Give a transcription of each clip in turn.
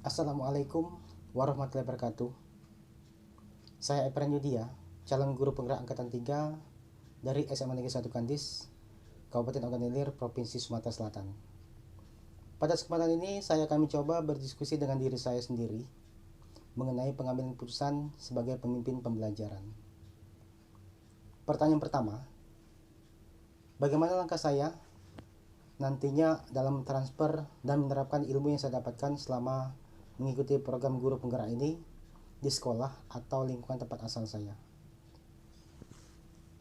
Assalamualaikum warahmatullahi wabarakatuh. Saya Epran Yudia, calon guru penggerak angkatan 3 dari SMA Negeri 1 Kandis, Kabupaten Ogan Ilir, Provinsi Sumatera Selatan. Pada kesempatan ini saya akan mencoba berdiskusi dengan diri saya sendiri mengenai pengambilan keputusan sebagai pemimpin pembelajaran. Pertanyaan pertama, bagaimana langkah saya nantinya dalam transfer dan menerapkan ilmu yang saya dapatkan selama mengikuti program guru penggerak ini di sekolah atau lingkungan tempat asal saya.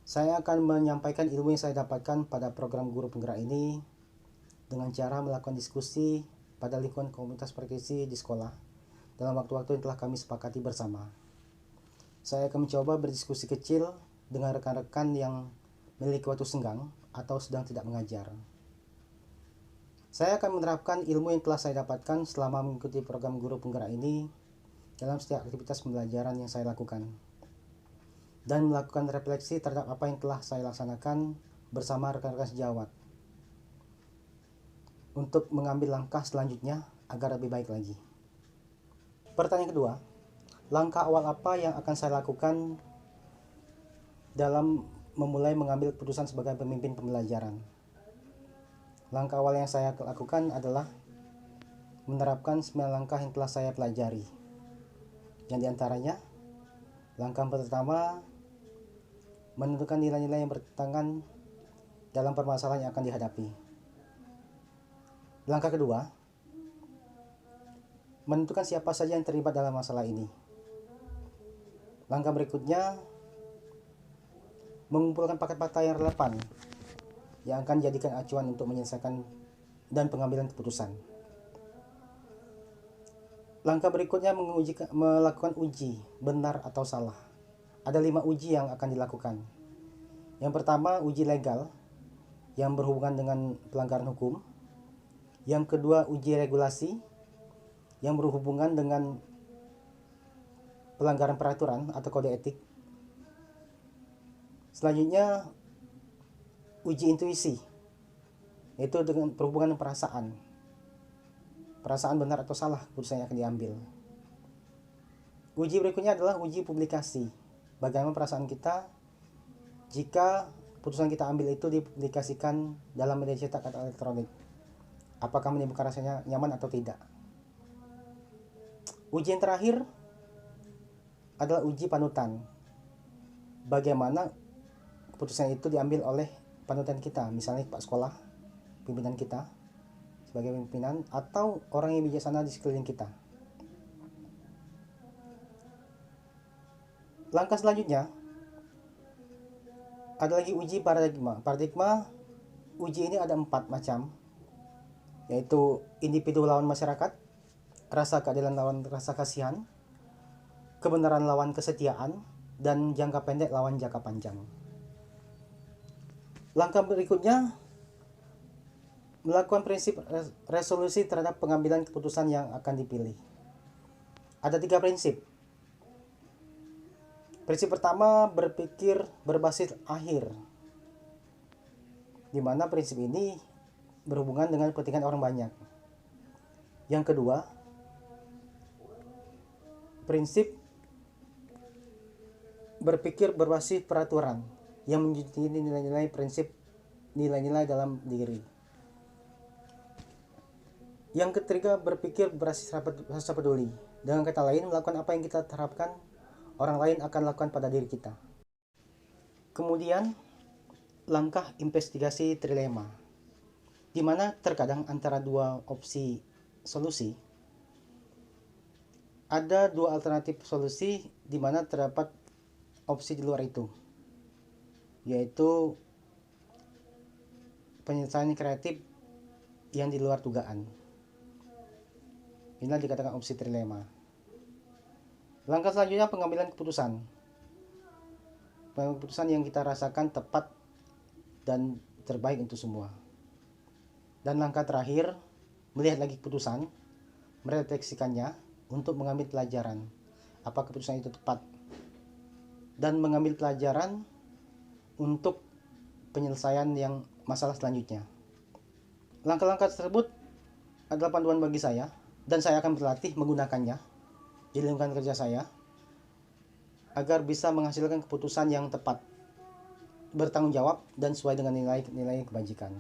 Saya akan menyampaikan ilmu yang saya dapatkan pada program guru penggerak ini dengan cara melakukan diskusi pada lingkungan komunitas praktisi di sekolah dalam waktu-waktu yang telah kami sepakati bersama. Saya akan mencoba berdiskusi kecil dengan rekan-rekan yang memiliki waktu senggang atau sedang tidak mengajar. Saya akan menerapkan ilmu yang telah saya dapatkan selama mengikuti program guru penggerak ini dalam setiap aktivitas pembelajaran yang saya lakukan, dan melakukan refleksi terhadap apa yang telah saya laksanakan bersama rekan-rekan sejawat untuk mengambil langkah selanjutnya agar lebih baik lagi. Pertanyaan kedua, langkah awal apa yang akan saya lakukan dalam memulai mengambil keputusan sebagai pemimpin pembelajaran? Langkah awal yang saya lakukan adalah menerapkan 9 langkah yang telah saya pelajari. Yang diantaranya, langkah pertama, menentukan nilai-nilai yang bertentangan dalam permasalahan yang akan dihadapi. Langkah kedua, menentukan siapa saja yang terlibat dalam masalah ini. Langkah berikutnya, mengumpulkan fakta-fakta yang relevan yang akan dijadikan acuan untuk menyelesaikan dan pengambilan keputusan. Langkah berikutnya melakukan uji benar atau salah. Ada 5 uji yang akan dilakukan. Yang pertama, uji legal yang berhubungan dengan pelanggaran hukum. Yang kedua, uji regulasi yang berhubungan dengan pelanggaran peraturan atau kode etik. Selanjutnya, uji intuisi, yaitu dengan berhubungan dengan perasaan benar atau salah keputusan yang akan diambil. Uji berikutnya adalah uji publikasi, bagaimana perasaan kita jika keputusan kita ambil itu dipublikasikan dalam media cetak atau elektronik, apakah menimbulkan rasanya nyaman atau tidak. Uji yang terakhir adalah uji panutan, bagaimana keputusan itu diambil oleh panutan kita, misalnya Pak Sekolah, pimpinan kita sebagai pimpinan, atau orang yang bijaksana di sekeliling kita. Langkah selanjutnya ada lagi uji paradigma. Uji ini ada 4 macam, yaitu individu lawan masyarakat, rasa keadilan lawan rasa kasihan, kebenaran lawan kesetiaan, dan jangka pendek lawan jangka panjang. Langkah berikutnya, melakukan prinsip resolusi terhadap pengambilan keputusan yang akan dipilih. Ada 3 prinsip. Prinsip pertama, berpikir berbasis akhir, di mana prinsip ini berhubungan dengan kepentingan orang banyak. Yang kedua, prinsip berpikir berbasis peraturan yang menjunjung nilai-nilai dalam diri. Yang ketiga, berpikir berbasis rasa peduli. Dengan kata lain, melakukan apa yang kita harapkan orang lain akan lakukan pada diri kita. Kemudian, langkah investigasi trilema, di mana terkadang antara 2 opsi solusi ada 2 alternatif solusi, di mana terdapat opsi di luar itu, yaitu penyelesaian kreatif yang di luar dugaan. Inilah dikatakan opsi trilema. Langkah selanjutnya, pengambilan keputusan. Pengambilan keputusan yang kita rasakan tepat dan terbaik untuk semua. Dan langkah terakhir, melihat lagi keputusan, merefleksikannya untuk mengambil pelajaran. Apakah keputusan itu tepat? Dan mengambil pelajaran untuk penyelesaian yang masalah selanjutnya. Langkah-langkah tersebut adalah panduan bagi saya dan saya akan berlatih menggunakannya di lingkungan kerja saya agar bisa menghasilkan keputusan yang tepat, bertanggung jawab, dan sesuai dengan nilai-nilai kebajikan.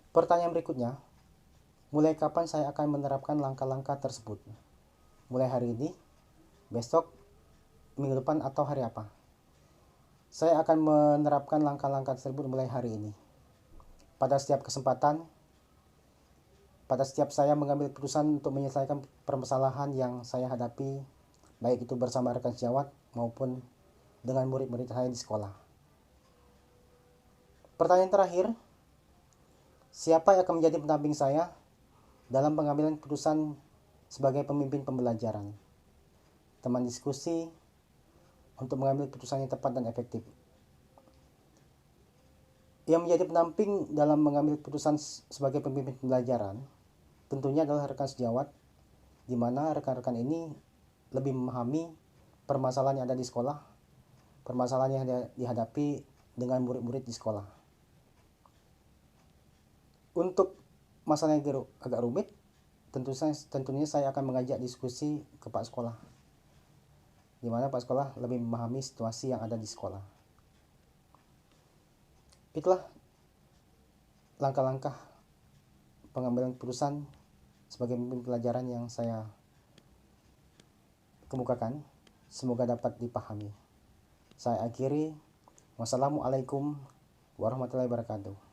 Pertanyaan berikutnya, mulai kapan saya akan menerapkan langkah-langkah tersebut? Mulai hari ini, besok, minggu depan, atau hari apa? Saya akan menerapkan langkah-langkah tersebut mulai hari ini. Pada setiap kesempatan, pada setiap saya mengambil keputusan untuk menyelesaikan permasalahan yang saya hadapi, baik itu bersama rekan sejawat maupun dengan murid-murid saya di sekolah. Pertanyaan terakhir, siapa yang akan menjadi pendamping saya dalam pengambilan keputusan sebagai pemimpin pembelajaran? Teman diskusi untuk mengambil keputusan yang tepat dan efektif. Yang menjadi pendamping dalam mengambil keputusan sebagai pemimpin pembelajaran tentunya adalah rekan sejawat, di mana rekan-rekan ini lebih memahami permasalahan yang ada di sekolah, permasalahan yang dihadapi dengan murid-murid di sekolah. Untuk masalah yang agak rumit, tentunya saya akan mengajak diskusi ke Pak Sekolah, di mana Pak Sekolah lebih memahami situasi yang ada di sekolah. Itulah langkah-langkah pengambilan keputusan sebagai pemimpin pelajaran yang saya kemukakan. Semoga dapat dipahami. Saya akhiri. Wassalamualaikum warahmatullahi wabarakatuh.